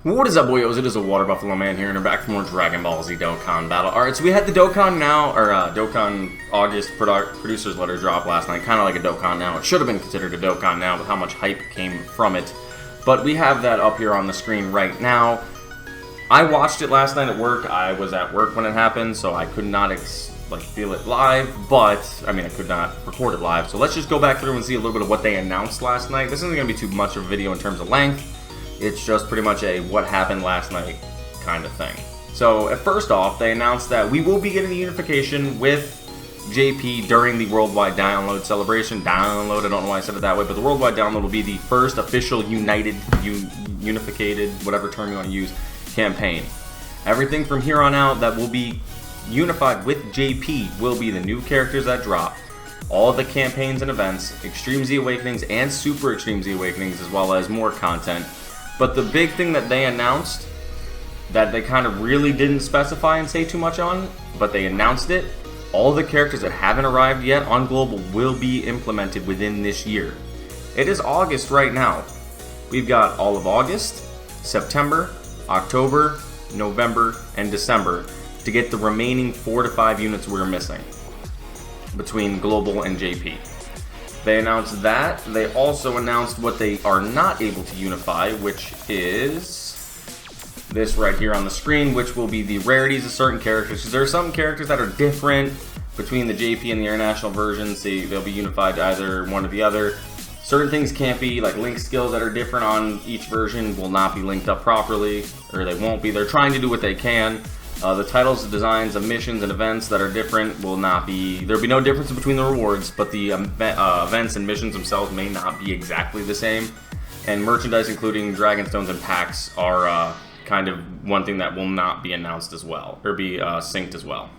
What is up, boyos? It is a Water Buffalo Man here, and we're back for more Dragon Ball Z Dokkan battle. Alright, so we had the Dokkan Now, or Dokkan August producer's letter drop last night. Kind of like a Dokkan Now. It should have been considered a Dokkan Now with how much hype came from it. But we have that up here on the screen right now. I watched it last night at work. I was at work when it happened, so I could not feel it live, but I could not record it live. So let's just go back through and see a little bit of what they announced last night. This isn't going to be too much of a video in terms of length. It's just pretty much a what happened last night kind of thing. So first off, they announced that we will be getting the unification with JP during the worldwide download celebration. Download, I don't know why I said it that way, but the worldwide download will be the first official unificated, whatever term you want to use, campaign. Everything from here on out that will be unified with JP will be the new characters that drop, all the campaigns and events, Extreme Z Awakenings and Super Extreme Z Awakenings, as well as more content. But the big thing that they announced, that they kind of really didn't specify and say too much on, but they announced it, all the characters that haven't arrived yet on Global will be implemented within this year. It is August right now. We've got all of August, September, October, November, and December to get the remaining 4 to 5 units we're missing between Global and JP. They announced that. They also announced what they are not able to unify, which is this right here on the screen, which will be the rarities of certain characters. Because there are some characters that are different between the JP and the international versions. So they'll be unified to either one or the other. Certain things can't be, like link skills that are different on each version will not be linked up properly, or they won't be. They're trying to do what they can. The titles, the designs of missions and events that are different will not be, there'll be no difference between the rewards, but the events and missions themselves may not be exactly the same. And merchandise, including Dragon Stones and packs, are kind of one thing that will not be announced as well, or be synced as well.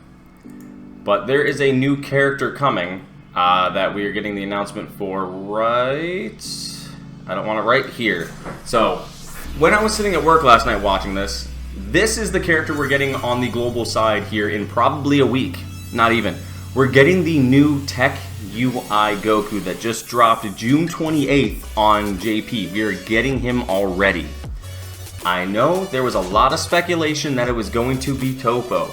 But there is a new character coming that we are getting the announcement for right here. So, when I was sitting at work last night watching this, this is the character we're getting on the global side here in probably a week. Not even. We're getting the new TEQ UI Goku that just dropped June 28th on JP. We are getting him already. I know there was a lot of speculation that it was going to be Topo.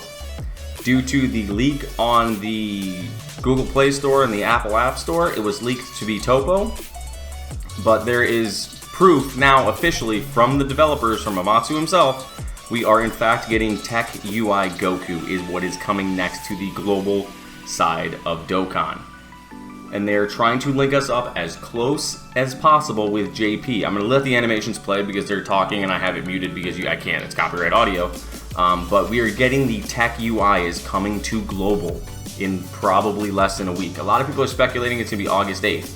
Due to the leak on the Google Play Store and the Apple App Store, it was leaked to be Topo. But there is proof now officially from the developers, from Amatsu himself. We are in fact getting TEQ UI Goku is what is coming next to the global side of Dokkan. And they're trying to link us up as close as possible with JP. I'm going to let the animations play because they're talking and I have it muted because I can't, it's copyright audio. But we are getting the TEQ UI is coming to global in probably less than a week. A lot of people are speculating it's going to be August 8th.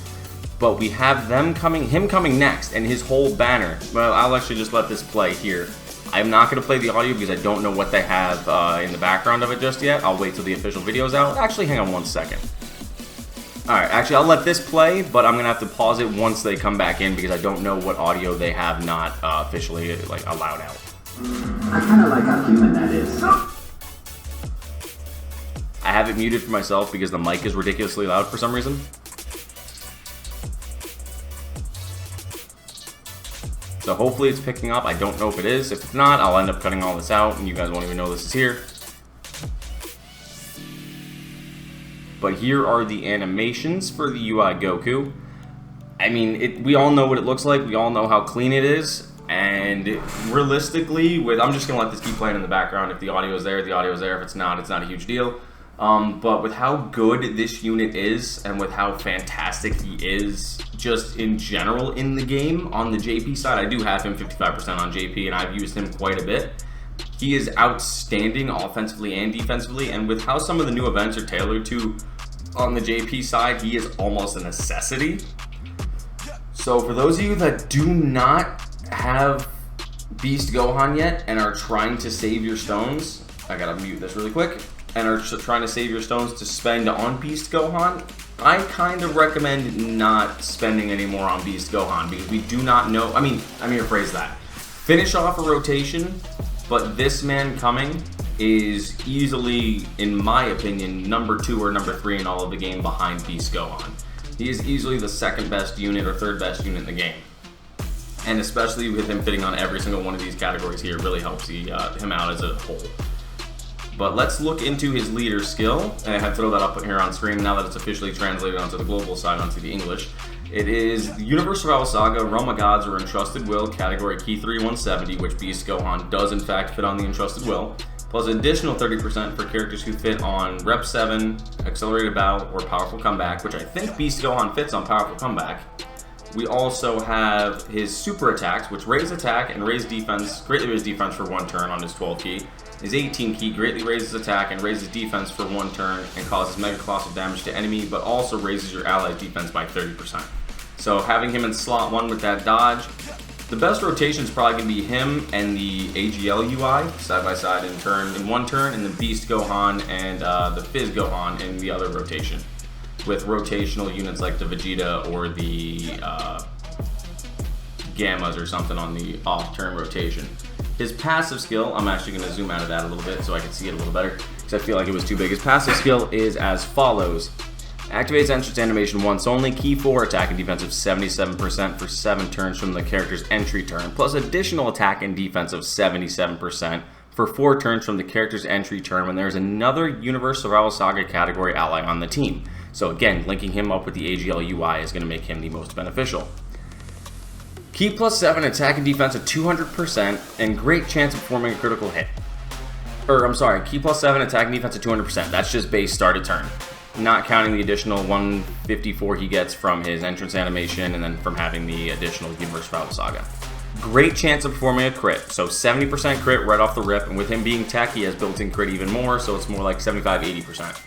But we have him coming next, and his whole banner. Well, I'll actually just let this play here. I'm not going to play the audio because I don't know what they have in the background of it just yet. I'll wait till the official video's out. Actually, hang on one second. Alright, actually, I'll let this play, but I'm going to have to pause it once they come back in because I don't know what audio they have not officially allowed out. I kind of like how human that is. I have it muted for myself because the mic is ridiculously loud for some reason. So hopefully it's picking up. I don't know if it is. If it's not, I'll end up cutting all this out and you guys won't even know this is here. But here are the animations for the UI Goku. We all know what it looks like. We all know how clean it is. And realistically, I'm just going to let this keep playing in the background. If the audio is there, the audio is there. If it's not a huge deal. But with how good this unit is and with how fantastic he is just in general in the game, on the JP side, I do have him 55% on JP and I've used him quite a bit. He is outstanding offensively and defensively, and with how some of the new events are tailored to on the JP side, he is almost a necessity. So for those of you that do not have Beast Gohan yet and are trying to save your stones, I gotta mute this really quick, and are trying to save your stones to spend on Beast Gohan, I kind of recommend not spending any more on Beast Gohan because we do not know, let me rephrase that. Finish off a rotation, but this man coming is easily, in my opinion, number 2 or number 3 in all of the game behind Beast Gohan. He is easily the second best unit or third best unit in the game. And especially with him fitting on every single one of these categories here, really helps him out as a whole. But let's look into his leader skill, and I have to throw that up here on screen now that it's officially translated onto the global side, onto the English. It is Universe Survival Saga, Realm of Gods, or Entrusted Will, category Key 3 170, which Beast Gohan does in fact fit on the Entrusted Will, plus an additional 30% for characters who fit on Rep 7, Accelerated Battle, or Powerful Comeback, which I think Beast Gohan fits on Powerful Comeback. We also have his super attacks, which raise attack and raise defense, greatly raise defense for 1 turn on his 12 key. His 18 key greatly raises attack and raises defense for 1 turn and causes mega colossal damage to enemy, but also raises your ally's defense by 30%. So having him in slot 1 with that dodge, the best rotation is probably going to be him and the AGL UI side by side in 1 turn, and the Beast Gohan and the Fizz Gohan in the other rotation, with rotational units like the Vegeta or the Gammas or something on the off-turn rotation. His passive skill, I'm actually going to zoom out of that a little bit so I can see it a little better, because I feel like it was too big. His passive skill is as follows. Activates entrance animation once only, key 4, attack and defense of 77% for 7 turns from the character's entry turn, plus additional attack and defense of 77% for 4 turns from the character's entry turn when there's another Universe Survival Saga category ally on the team. So again, linking him up with the AGL UI is going to make him the most beneficial. Key plus 7, attack and defense of 200%, and great chance of performing a critical hit. Key plus 7, attack and defense of 200%. That's just base started turn. Not counting the additional 154 he gets from his entrance animation and then from having the additional Universe Survival Saga. Great chance of performing a crit, so 70% crit right off the rip, and with him being TEQ, he has built-in crit even more, so it's more like 75-80%.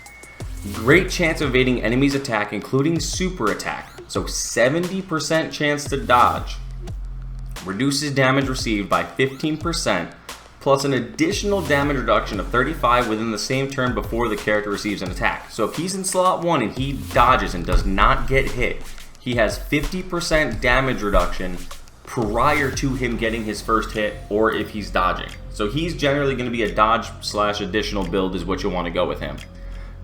Great chance of evading enemies' attack, including super attack, so 70% chance to dodge. Reduces damage received by 15%, plus an additional damage reduction of 35 within the same turn before the character receives an attack. So if he's in slot 1 and he dodges and does not get hit, he has 50% damage reduction prior to him getting his first hit, or if he's dodging. So he's generally going to be a dodge / additional build is what you'll want to go with him.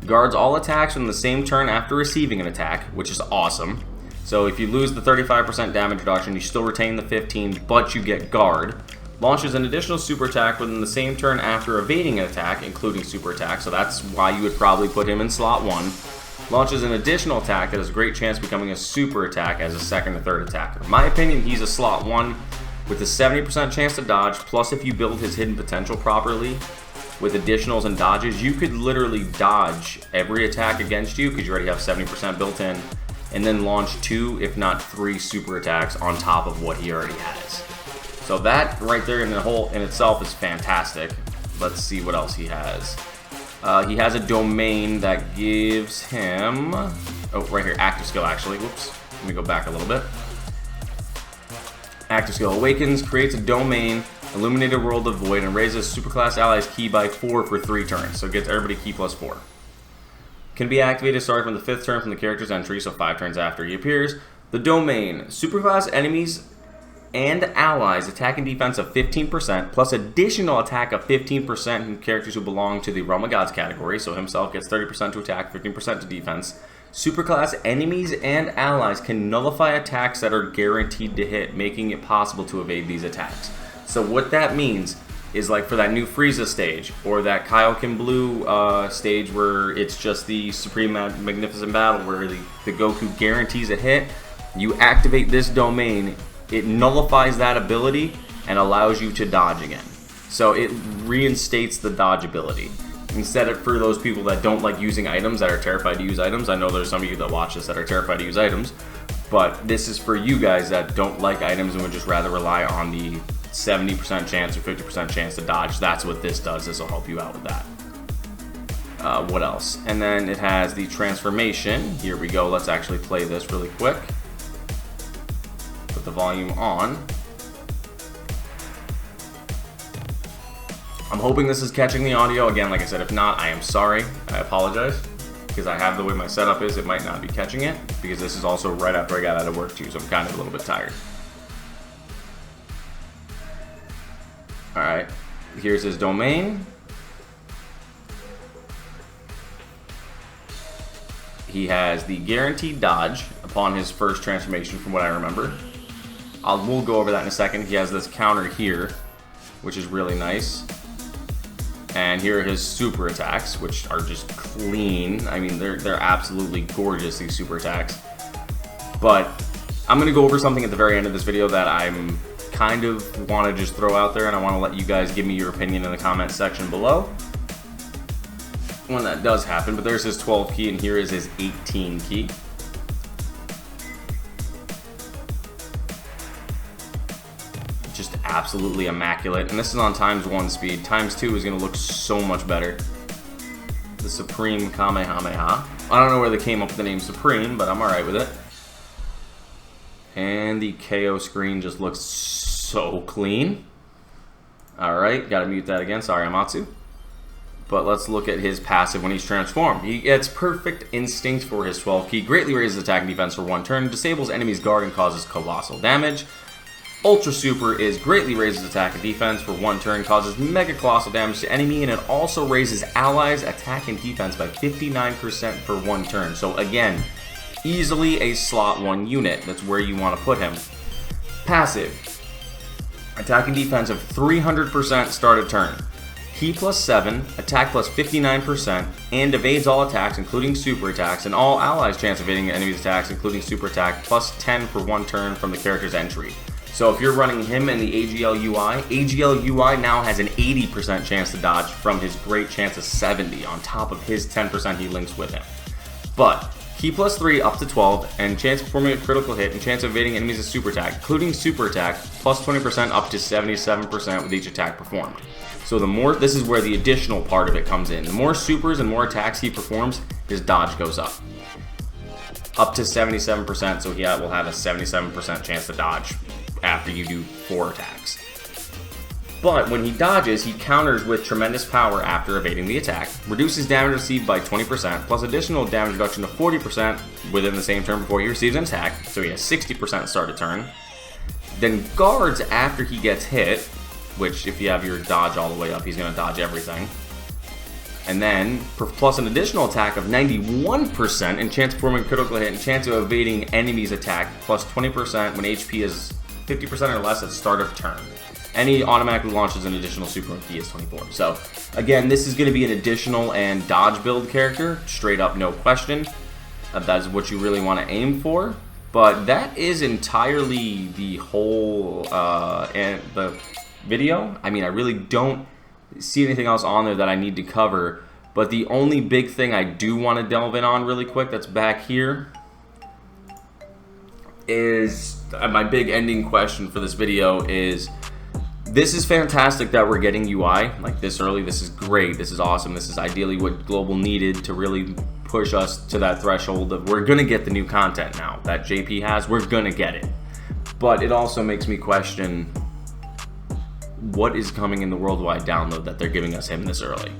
Guards all attacks from the same turn after receiving an attack, which is awesome. So if you lose the 35% damage reduction, you still retain the 15, but you get guard. Launches an additional super attack within the same turn after evading an attack, including super attack, so that's why you would probably put him in slot 1. Launches an additional attack that has a great chance of becoming a super attack as a second or third attacker. In my opinion, he's a slot 1 with a 70% chance to dodge, plus if you build his hidden potential properly with additionals and dodges, you could literally dodge every attack against you because you already have 70% built in, and then launch 2, if not 3 super attacks on top of what he already has. So that right there in itself is fantastic. Let's see what else he has. He has a domain that gives him, oh, right here, active skill actually. Whoops, let me go back a little bit. Active skill awakens, creates a domain, illuminated world of void, and raises superclass allies key by 4 for 3 turns. So it gets everybody key plus 4. Can be activated starting from the 5th turn from the character's entry, so 5 turns after he appears. The domain, superclass enemies and allies attack and defense of 15%, plus additional attack of 15% from characters who belong to the Realm of Gods category, so himself gets 30% to attack, 15% to defense. Superclass enemies and allies can nullify attacks that are guaranteed to hit, making it possible to evade these attacks. So what that means is, like for that new Frieza stage, or that Kaioken Blue stage where it's just the Supreme Magnificent Battle where the Goku guarantees a hit, you activate this domain, it nullifies that ability and allows you to dodge again. So it reinstates the dodge ability. Instead of, for those people that don't like using items, that are terrified to use items, I know there's some of you that watch this that are terrified to use items, but this is for you guys that don't like items and would just rather rely on the 70% chance or 50% chance to dodge. That's what this does. This will help you out with that. What else? And then it has the transformation. Here we go. Let's actually play this really quick. Put the volume on. I'm hoping this is catching the audio. Again, like I said, if not, I am sorry. I apologize. Because I have the way my setup is, it might not be catching it. Because this is also right after I got out of work too, so I'm kind of a little bit tired. Alright, here's his domain. He has the guaranteed dodge upon his first transformation, from what I remember. We'll go over that in a second. He has this counter here, which is really nice. And here are his super attacks, which are just clean. I mean, they're absolutely gorgeous, these super attacks. But I'm going to go over something at the very end of this video that I'm kind of want to just throw out there, and I want to let you guys give me your opinion in the comment section below when that does happen. But there's his 12 key, and here is his 18 key. Just absolutely immaculate, and this is on ×1 speed. ×2 is going to look so much better. The Supreme Kamehameha. I don't know where they came up with the name Supreme, but I'm alright with it. And the KO screen just looks so clean. Alright, gotta mute that again. Sorry, Amatsu. But let's look at his passive when he's transformed. He gets Perfect Instinct for his 12 key. Greatly raises attack and defense for 1 turn. Disables enemies' guard and causes colossal damage. Ultra Super is greatly raises attack and defense for 1 turn, causes mega colossal damage to enemy, and it also raises allies' attack and defense by 59% for 1 turn. So again, easily a slot 1 unit. That's where you want to put him. Passive. Attack and defense of 300% start a turn. Key +7, attack +59%, and evades all attacks, including super attacks, and all allies' chance of evading enemies' attacks, including super attack, +10 for 1 turn from the character's entry. So if you're running him in the AGL UI now has an 80% chance to dodge from his great chance of 70 on top of his 10% he links with him. But key +3 up to 12, and chance of performing a critical hit, and chance of evading enemies' a super attack, including super attack, +20% up to 77% with each attack performed. So the more, this is where the additional part of it comes in. The more supers and more attacks he performs, his dodge goes up. Up to 77%, so he will have a 77% chance to dodge after you do 4 attacks. But when he dodges, he counters with tremendous power after evading the attack, reduces damage received by 20%, plus additional damage reduction of 40% within the same turn before he receives an attack, so he has 60% start a turn. Then guards after he gets hit, which if you have your dodge all the way up, he's going to dodge everything. And then, plus an additional attack of 91%, and chance of performing a critical hit, and chance of evading enemies' attack, plus 20% when HP is 50% or less at the start of turn. And he automatically launches an additional super when key is 24. So, again, this is going to be an additional and dodge build character, straight up, no question. That is what you really want to aim for. But that is entirely the whole and the video. I mean, I really don't see anything else on there that I need to cover. But the only big thing I do want to delve in on really quick that's back here is my big ending question for this video is, this is fantastic that we're getting UI like this early. This is great. This is awesome. This is ideally what Global needed to really push us to that threshold of we're going to get the new content now that JP has. We're going to get it. But it also makes me question what is coming in the worldwide download that they're giving us him this early.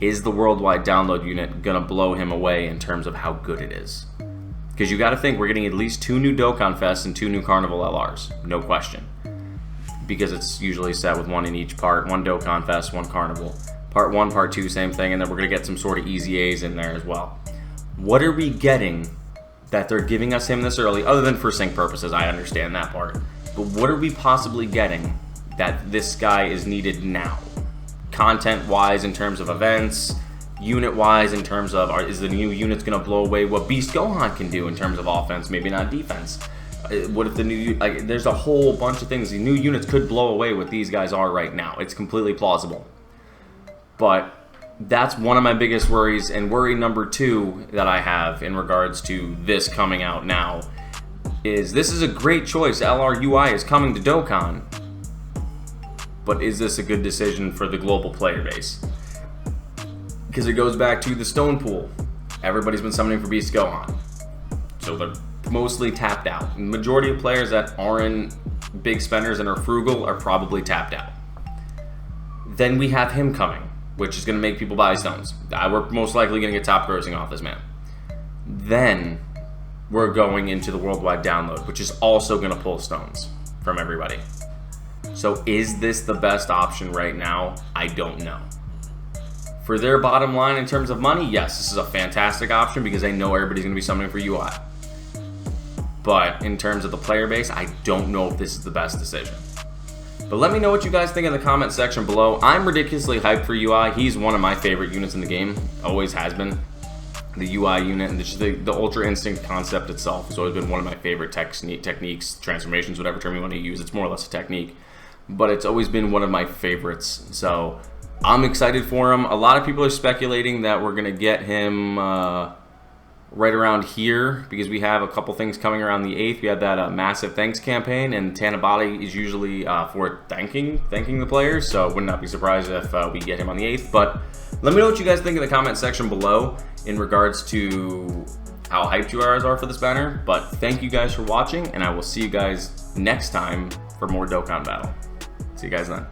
Is the worldwide download unit going to blow him away in terms of how good it is? Because you got to think we're getting at least 2 new Dokkan Fests and 2 new Carnival LRs. No question. Because it's usually set with 1 in each part. 1 Dokkan Fest, 1 Carnival. Part 1, Part 2, same thing. And then we're going to get some sort of easy A's in there as well. What are we getting that they're giving us him this early? Other than for sync purposes, I understand that part. But what are we possibly getting that this guy is needed now? Content-wise in terms of events, unit-wise in terms of, is the new units going to blow away what Beast Gohan can do in terms of offense, maybe not defense? What if the new, like, there's a whole bunch of things. The new units could blow away what these guys are right now. It's completely plausible. But that's one of my biggest worries, and worry number 2 that I have in regards to this coming out now is this is a great choice. LR UI is coming to Dokkan. But is this a good decision for the global player base? Because it goes back to the stone pool. Everybody's been summoning for Beast Gohan. So they're mostly tapped out. The majority of players that aren't big spenders and are frugal are probably tapped out. Then we have him coming, which is going to make people buy stones. We're most likely going to get top grossing off this man. Then we're going into the worldwide download, which is also going to pull stones from everybody. So is this the best option right now? I don't know. For their bottom line in terms of money, yes, this is a fantastic option because I know everybody's going to be summoning for UI. but in terms of the player base, I don't know if this is the best decision. But let me know what you guys think in the comment section below. I'm ridiculously hyped for UI. He's one of my favorite units in the game, always has been. The UI unit and the Ultra Instinct concept itself has always been one of my favorite techniques, transformations, whatever term you want to use. It's more or less a technique, but it's always been one of my favorites. So I'm excited for him. A lot of people are speculating that we're going to get him right around here because we have a couple things coming around the 8th. We have that massive thanks campaign, and TANABATA is usually for thanking the players, so would not be surprised if we get him on the 8th. But let me know what you guys think in the comment section below in regards to how hyped you guys are for this banner. But thank you guys for watching, and I will see you guys next time for more Dokkan Battle. See you guys then.